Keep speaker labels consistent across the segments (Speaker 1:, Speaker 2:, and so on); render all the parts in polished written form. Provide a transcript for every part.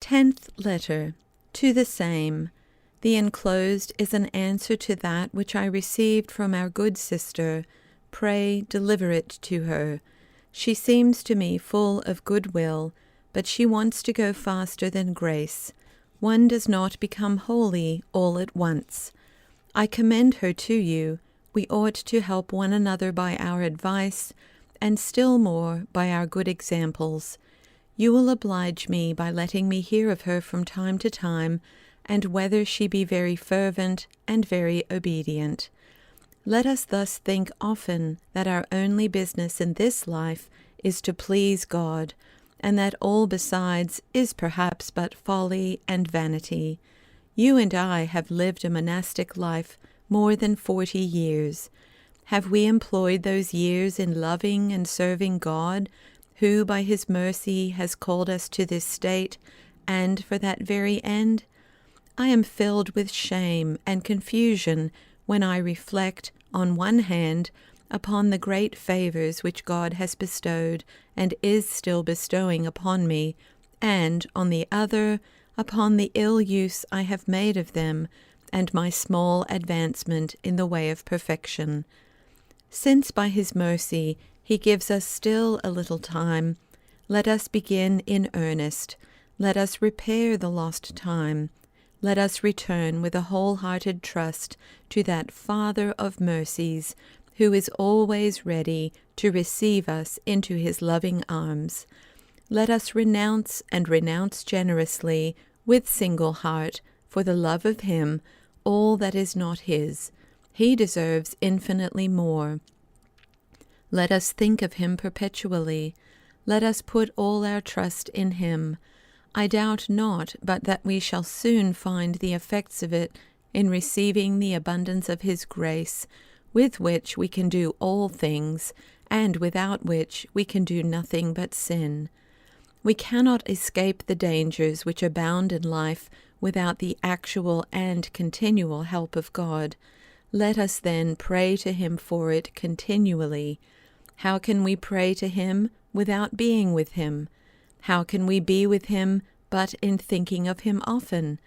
Speaker 1: 10th letter. To the same. The enclosed is an answer to that which I received from our good sister. Pray deliver it to her. She seems to me full of good will, but she wants to go faster than grace. One does not become holy all at once. I commend her to you. We ought to help one another by our advice, and still more by our good examples. You will oblige me by letting me hear of her from time to time, and whether she be very fervent and very obedient. Let us thus think often that our only business in this life is to please God, and that all besides is perhaps but folly and vanity. You and I have lived a monastic life more than 40 years. Have we employed those years in loving and serving God, who by his mercy has called us to this state, and for that very end? I am filled with shame and confusion when I reflect, on one hand, upon the great favors which God has bestowed and is still bestowing upon me, and, on the other, upon the ill use I have made of them, and my small advancement in the way of perfection. Since by his mercy he gives us still a little time, let us begin in earnest. Let us repair the lost time. Let us return with a wholehearted trust to that Father of mercies, who is always ready to receive us into his loving arms. Let us renounce and renounce generously, with single heart, for the love of him, all that is not his. He deserves infinitely more. Let us think of him perpetually. Let us put all our trust in him. I doubt not but that we shall soon find the effects of it in receiving the abundance of his grace, with which we can do all things, and without which we can do nothing but sin. We cannot escape the dangers which abound in life without the actual and continual help of God. Let us then pray to him for it continually. How can we pray to him without being with him? How can we be with him but in thinking of him often?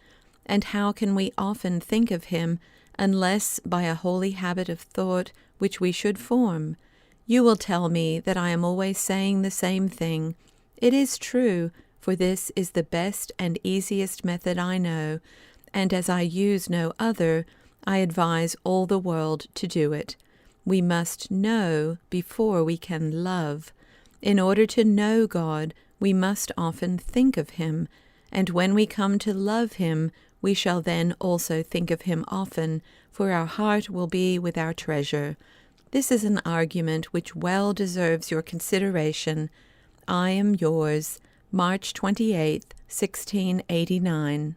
Speaker 1: And how can we often think of him unless by a holy habit of thought which we should form? You will tell me that I am always saying the same thing. It is true, for this is the best and easiest method I know, and as I use no other, I advise all the world to do it. We must know before we can love. In order to know God, we must often think of him, and when we come to love him, we shall then also think of him often, for our heart will be with our treasure. This is an argument which well deserves your consideration. I am yours, March 28, 1689.